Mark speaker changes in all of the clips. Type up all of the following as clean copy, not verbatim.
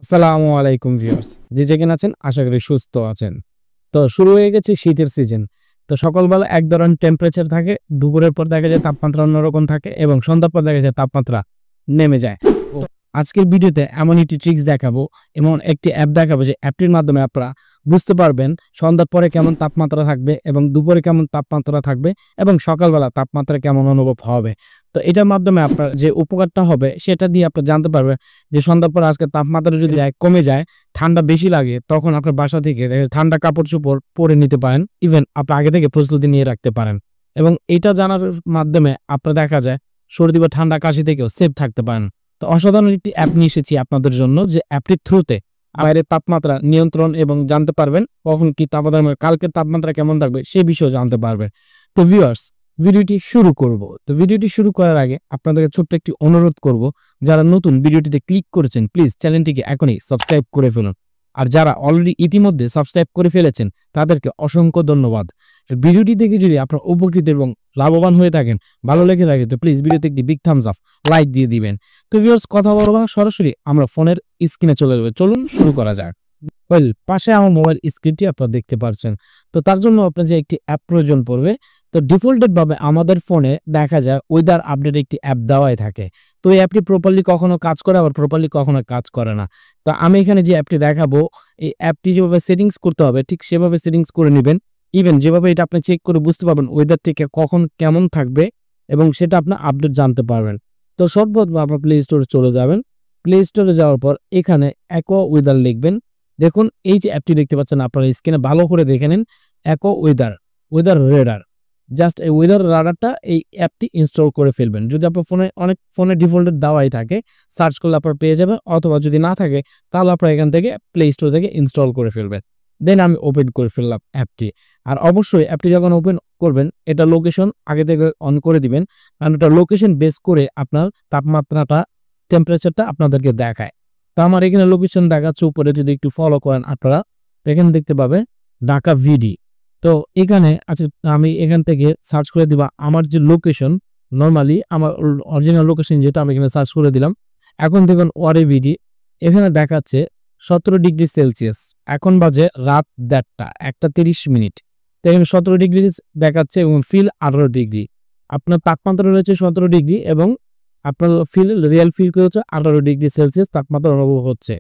Speaker 1: আসসালামু আলাইকুম ভিউয়ার্স, যে যেখানে আছেন আশা করি সুস্থ আছেন। তো শুরু হয়ে গেছে শীতের সিজন। তো সকালবেলা এক ধরনের টেম্পারেচার থাকে, দুপুরের পর দেখা যায় তাপমাত্রা অন্যরকম থাকে এবং সন্ধ্যার পর দেখা যায় তাপমাত্রা নেমে যায়। তো আজকের ভিডিওতে এমন একটি ট্রিক্স দেখাবো, এমন একটি অ্যাপ দেখাবো যে অ্যাপটির মাধ্যমে আপনারা বুঝতে পারবেন সন্ধ্যার পরে কেমন তাপমাত্রা থাকবে এবং দুপুরে কেমন তাপমাত্রা থাকবে এবং সকালবেলা তাপমাত্রা কেমন অনুভব হবে। তো এটার মাধ্যমে আপনার যে উপকারটা হবে সেটা দিয়ে আপনি জানতে পারবেন যে সন্ধ্যার পর আজকে তাপমাত্রা যদি কমে যায়, ঠান্ডা বেশি লাগে, তখন আপনার বাসা থেকে ঠান্ডা কাপড়-চোপড় পরে নিতে পারেন। ইভেন আপনি আগে থেকে প্রস্তুতি নিয়ে রাখতে পারেন। এবং এটা জানার মাধ্যমে আপনার দেখা যায় সর্দি বা ঠান্ডা কাশি থেকেও সেফ থাকতে পারেন। তো অসাধারণ একটি অ্যাপ নিয়ে এসেছি আপনাদের জন্য, যে অ্যাপটির থ্রুতে বাইরের তাপমাত্রা নিয়ন্ত্রণ এবং জানতে পারবেন কখন কি তাপমাত্রা, কালকের তাপমাত্রা কেমন থাকবে সে বিষয়েও জানতে পারবেন। তো ভিউয়ার্স, ভিডিওটি শুরু করব। তো ভিডিওটি শুরু করার আগে আপনাদেরকে ছোট্ট একটি অনুরোধ করব, যারা নতুন ভিডিওটিতে ক্লিক করেছেন প্লিজ চ্যানেলটিকে এখনই সাবস্ক্রাইব করে ফেলুন। আর যারা অলরেডি ইতিমধ্যে সাবস্ক্রাইব করে ফেলেছেন তাদেরকে অসংখ্য ধন্যবাদ। ভিডিওটি দেখে যদি আপনারা উপকৃত এবং লাভবান হয়ে থাকেন, ভালো লেগে থাকে, তো প্লিজ ভিডিওতে একটি বিগ থামস আপ লাইক দিয়ে দিবেন। তো ভিউয়ার্স, কথা বলবো না, সরাসরি আমরা ফোনের স্ক্রিনে চলে যাবে। চলুন শুরু করা যাক। পাশে আমার মোবাইল স্ক্রিনটি আপনারা দেখতে পাচ্ছেন। তো তার জন্য আপনার যে একটি অ্যাপ প্রয়োজন পড়বে। তো ডিফল্টেড ভাবে আমাদের ফোনে দেখা যায় ওয়েদার আপডেট একটি অ্যাপ দেওয়াই থাকে। তো এই অ্যাপটি প্রপারলি কখনো কাজ করে, আবার প্রপারলি কখনো কাজ করে না। তো আমি এখানে যে অ্যাপটি দেখাবো, এই অ্যাপটি যেভাবে সেটিংস করতে হবে ঠিক সেভাবে সেটিংস করে নেবেন। ইভেন যেভাবে এটা আপনি চেক করে বুঝতে পারবেন ওয়েদারটিকে কখন কেমন থাকবে এবং সেটা আপনার আপডেট জানতে পারবেন। তো সর্বপ্রথম আপনার প্লে স্টোরে চলে যাবেন। প্লে স্টোরে যাওয়ার পর এখানে অ্যাকোয়া ওয়েদার লিখবেন। দেখুন এই যে অ্যাপটি দেখতে পাচ্ছেন আপনারা স্ক্রিনে, ভালো করে দেখে নিন। Aqua weather radar. জাস্ট এই ওয়েদার রাডারটা, এই অ্যাপটি ইনস্টল করে ফেলবেন। যদি আপনার ফোনে অনেক ফোনে ডিফল্টেড দেওয়াই থাকে, সার্চ করলে আপনার পেয়ে যাবে, অথবা যদি না থাকে তাহলে আপনার এখান থেকে প্লে স্টোর থেকে ইনস্টল করে ফেলবেন। দেন আমি ওপেন করে ফেললাম অ্যাপটি। আর অবশ্যই অ্যাপটি যখন ওপেন করবেন এটা লোকেশন আগে থেকে অন করে দিবেন, কারণ এটা লোকেশন বেস করে আপনার তাপমাত্রাটা, টেম্পারেচারটা আপনাদেরকে দেখায়। তো আমার এখানে লোকেশন দেখাচ্ছে উপরে, যদি একটু ফলো করেন আপনারা এখানে দেখতে পাবেন ঢাকা ভিডি। তো এখানে আছে, আমি এখান থেকে সার্চ করে দিবা আমার যে লোকেশন, নর্মালি আমার অরিজিনাল লোকেশন যেটা, আমি এখানে সার্চ করে দিলাম। এখন দেখুন ওয়ারে ভিডি এখানে দেখাচ্ছে 17°C। এখন বাজে রাত 1:30। তো এখানে 17° দেখাচ্ছে এবং ফিল 18°। আপনার তাপমাত্রা রয়েছে 17° এবং আপনার রিয়েল ফিল হচ্ছে 18°C তাপমাত্রা অনুভব হচ্ছে।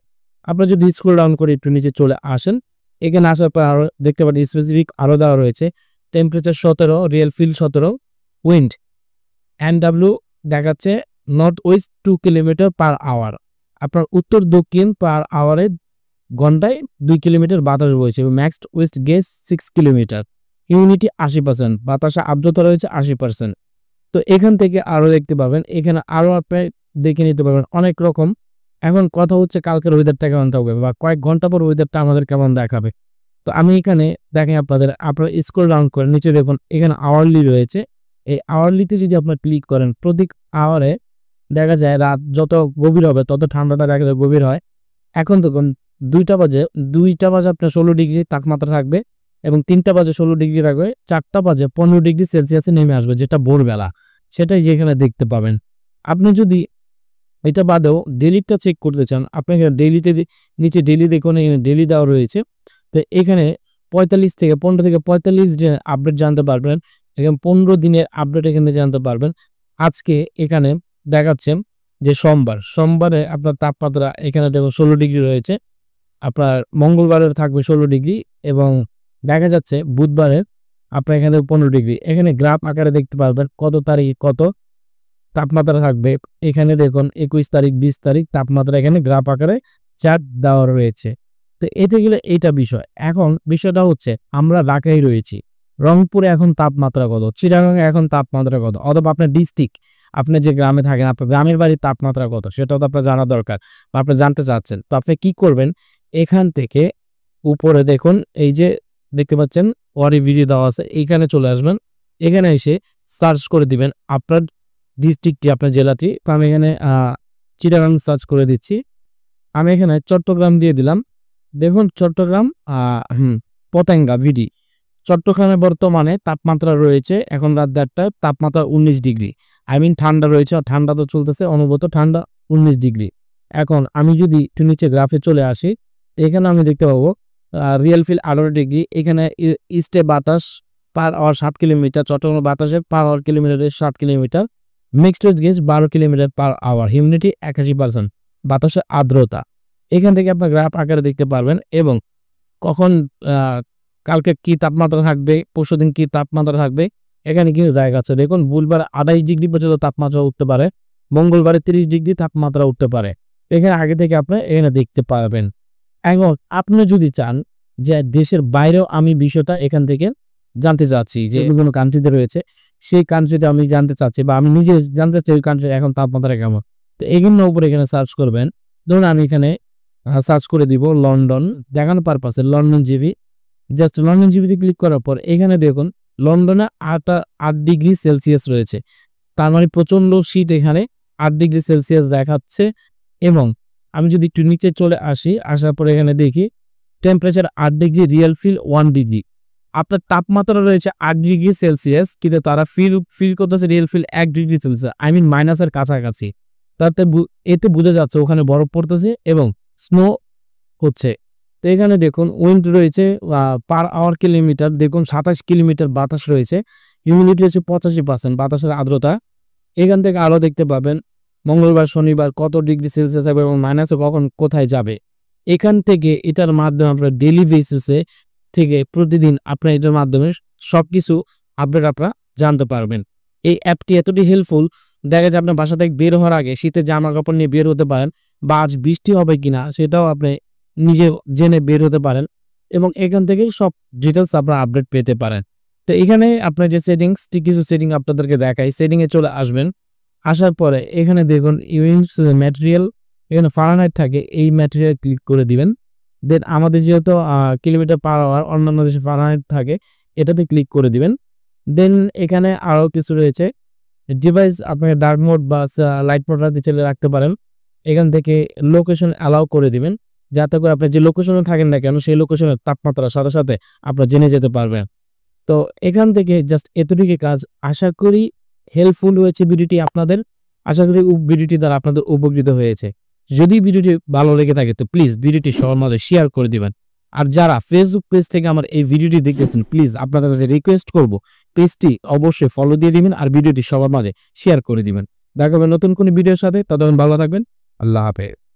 Speaker 1: আপনার যদি স্ক্রল ডাউন করে একটু নিচে চলে আসেন, এখানে আসার পর আরো দেখতে পারেন স্পেসিফিক আরো দেওয়া রয়েছে। Temperature 17, real feel 17, wind NW দেখাচ্ছে north west 2 kilometre per hour. আপনার উত্তর দক্ষিণ পার আওয়ারে ঘন্টায় 2 কিলোমিটার বাতাস বইছে এবং maxed West gauge 6 kilometre. Humidity 80%, বাতাসে আর্দ্রতা রয়েছে 80%। তো এখান থেকে আরো দেখতে পাবেন, এখানে আরো আপনি দেখে নিতে পারবেন অনেক রকম। এখন কথা হচ্ছে কালকের ওয়েদারটা কেমন থাকবে বা কয়েক ঘন্টা পর ওয়েদারটা আমাদের কেমন দেখাবে। তো আমি এখানে দেখেন আপনারা স্ক্রল ডাউন করে নিচে দেখুন এখানে আওয়ারলি রয়েছে। এই আওয়ারলিতে যদি আপনার ক্লিক করেন, প্রতি আওয়ারে দেখা যায় রাত যত গভীর হবে তত ঠান্ডাটা দেখা যায় গভীর হয়। এখন দেখুন 2টা বাজে আপনার 16° তাপমাত্রা থাকবে এবং 3টা বাজে 16° থাকবে, 4টা বাজে 15°C নেমে আসবে, যেটা ভোরবেলা। সেটাই যেখানে দেখতে পাবেন। আপনি যদি এটা বাদেও ডেলিটা চেক করতে চান, আপনি এখানে ডেলিতে নিচে ডেলি দেখুন, এখানে ডেলি দেওয়া রয়েছে। তো এখানে 15 থেকে 45 দিনের আপডেট জানতে পারবেন, এখানে 15 দিনের আপডেট এখানে জানতে পারবেন। আজকে এখানে দেখাচ্ছে যে সোমবারে আপনার তাপমাত্রা এখানে দেখুন 16° রয়েছে। আপনার মঙ্গলবারে থাকবে 16° এবং দেখা যাচ্ছে বুধবারে আপনার এখানে 15°। এখানে গ্রাফ আকারে দেখতে পারবেন কত তারিখ কত তাপমাত্রা থাকবে। এখানে দেখুন 21 তারিখ 20 তারিখ তাপমাত্রা এখানে গ্রাফ আকারে চার্ট দেওয়া রয়েছে। তো এতে গেলে এইটা বিষয়। এখন বিষয়টা হচ্ছে আমরা ঢাকায় রয়েছি, রংপুরে এখন তাপমাত্রা কত, চিটাগাংয়ে এখন তাপমাত্রা কত, অথবা আপনার ডিস্ট্রিক্ট, আপনি যে গ্রামে থাকেন আপনার গ্রামের বাড়ির তাপমাত্রা কত সেটাও তো আপনার জানা দরকার বা আপনি জানতে চাচ্ছেন। তো আপনি কি করবেন, এখান থেকে উপরে দেখুন এই যে দেখতে পাচ্ছেন ওয়ারি ভিডিও দেওয়া আছে, এইখানে চলে আসবেন। এখানে এসে সার্চ করে দিবেন আপনার ডিস্ট্রিক্টটি, আপনার জেলাটি। তো আমি এখানে চিটাগাং সার্চ করে দিচ্ছি। আমি এখানে চট্টগ্রাম দিয়ে দিলাম। দেখুন চট্টগ্রাম পতেঙ্গা ভিডি। চট্টগ্রামে বর্তমানে তাপমাত্রা রয়েছে এখন রাত 1:30 তাপমাত্রা 19°। ঠান্ডা রয়েছে, ঠান্ডা তো চলতেছে, অনুভূত ঠান্ডা 19°। এখন আমি যদি একটু নিচে গ্রাফে চলে আসি, এখানে আমি দেখতে পাবো রিয়েল ফিল 18 ডিগ্রি। এখানে ইস্টে বাতাস পার আওয়ার 7 কিলোমিটার, চট্টগ্রাম বাতাসে পার আওয়ার কিলোমিটারে 7 kilometre, mixed with gauge 12 kilometre per hour, humidity 81%, বাতাসের আর্দ্রতা এখান থেকে আপনার গ্রাফ আকারে দেখতে পারবেন। এবং কখন কালকে কি তাপমাত্রা থাকবে, পরশুদিন কি তাপমাত্রা থাকবে, এখানে কিন্তু জায়গা আছে। দেখুন বুধবার 28 ডিগ্রি পর্যন্ত তাপমাত্রা উঠতে পারে, মঙ্গলবারে 30 ডিগ্রি তাপমাত্রা উঠতে পারে। এখানে আগে থেকে আপনি এখানে দেখতে পারবেন। এবং আপনি যদি চান যে দেশের বাইরেও আমি বিষয়টা এখান থেকে জানতে চাচ্ছি, যে বিভিন্ন কান্ট্রিতে রয়েছে, সেই কান্ট্রিতে আমি জানতে চাচ্ছি বা আমি নিজে জানতে চাই ওই কান্ট্রির এখন তাপমাত্রা কেমন, তো এগুলোর উপরে এখানে সার্চ করবেন। ধরুন আমি এখানে সার্চ করে দিব লন্ডন, দেখানোর পারপাসে লন্ডন জিবি। জাস্ট লন্ডন জিবিতে ক্লিক করার পর এখানে দেখুন লন্ডনে 8 ডিগ্রি সেলসিয়াস রয়েছে, তার মানে প্রচন্ড শীত এখানে 8 ডিগ্রি সেলসিয়াস দেখাচ্ছে। এবং আমি যদি একটু নিচে চলে আসি, আসার পরে এখানে দেখি temperature 8 degree, real feel 1 degree. আপনার তাপমাত্রা রয়েছে 8 ডিগ্রি সেলসিয়াস, কিন্তু তারা ফিল করতেছে real feel 1 degree Celsius, I mean মাইনাসের কাছাকাছি। তাতে এতে বোঝা যাচ্ছে ওখানে বরফ পড়তেছে এবং স্নো হচ্ছে। তো এখানে দেখুন উইন্ড রয়েছে পার আওয়ার কিলোমিটার, দেখুন 27 কিলোমিটার বাতাস রয়েছে, হিউমিডিটি হচ্ছে 85%, বাতাসের আর্দ্রতা। এখান থেকে আরও দেখতে পাবেন মঙ্গলবার শনিবার কত ডিগ্রি সেলসিয়াস হবে এবং মাইনাসে কখন কোথায় যাবে। এখান থেকে এটার মাধ্যমে আপনার ডেইলি বেসিসে থেকে প্রতিদিন আপনার এটার মাধ্যমে সবকিছু আপডেট আপনারা জানতে পারবেন। এই অ্যাপটি এতটাই হেল্পফুল, দেখা যায় আপনার বাসা থেকে বের হওয়ার আগে শীতের জামা কাপড় নিয়ে বের হতে পারেন, বা আজ বৃষ্টি হবে কিনা সেটাও আপনি নিজে জেনে বের হতে পারেন, এবং এখান থেকে সব ডিটেলস আপনারা আপডেট পেতে পারেন। তো এখানে আপনার যে সেটিংস, কিছু সেটিং আপনাদেরকে দেখাই। সেটিংয়ে চলে আসবেন, আসার পরে এখানে দেখুন ইউনিট ম্যাটেরিয়াল, এখানে ফারেনহাইট থাকে, এই ম্যাটেরিয়াল ক্লিক করে দিবেন। দেন আমাদের যেহেতু কিলোমিটার পার আওয়ার, অন্যান্য দেশে ফারেনহাইট থাকে, এটাতে ক্লিক করে দিবেন। দেন এখানে আরও কিছু রয়েছে ডিভাইস, আপনাকে ডার্ক মোড বা লাইট মোড চলে রাখতে পারেন। এখান থেকে লোকেশন অ্যালাউ করে দিবেন, যাতে করে আপনি যে লোকেশনে থাকেন না কেন সেই লোকেশনের তাপমাত্রার সাথে সাথে আপনারা জেনে যেতে পারবেন। তো এখান থেকে জাস্ট এতটুকু কাজ। আশা করি হেল্পফুল হয়েছে ভিডিওটি আপনাদের, আশা করি ভিডিওটি দ্বারা আপনাদের উপকৃত হয়েছে। যদি ভিডিওটি ভালো লেগে থাকে তো প্লিজ ভিডিওটি সবার মাঝে শেয়ার করে দিবেন। আর যারা ফেসবুক পেজ থেকে আমার এই ভিডিওটি দেখতেছেন, প্লিজ আপনাদের কাছে রিকোয়েস্ট করব পেজটি অবশ্যই ফলো দিয়ে দিবেন আর ভিডিওটি সবার মাঝে শেয়ার করে দিবেন। দেখা হবে নতুন কোনো ভিডিওর সাথে, ততক্ষণ ভালো থাকবেন। আল্লাহ হাফেজ।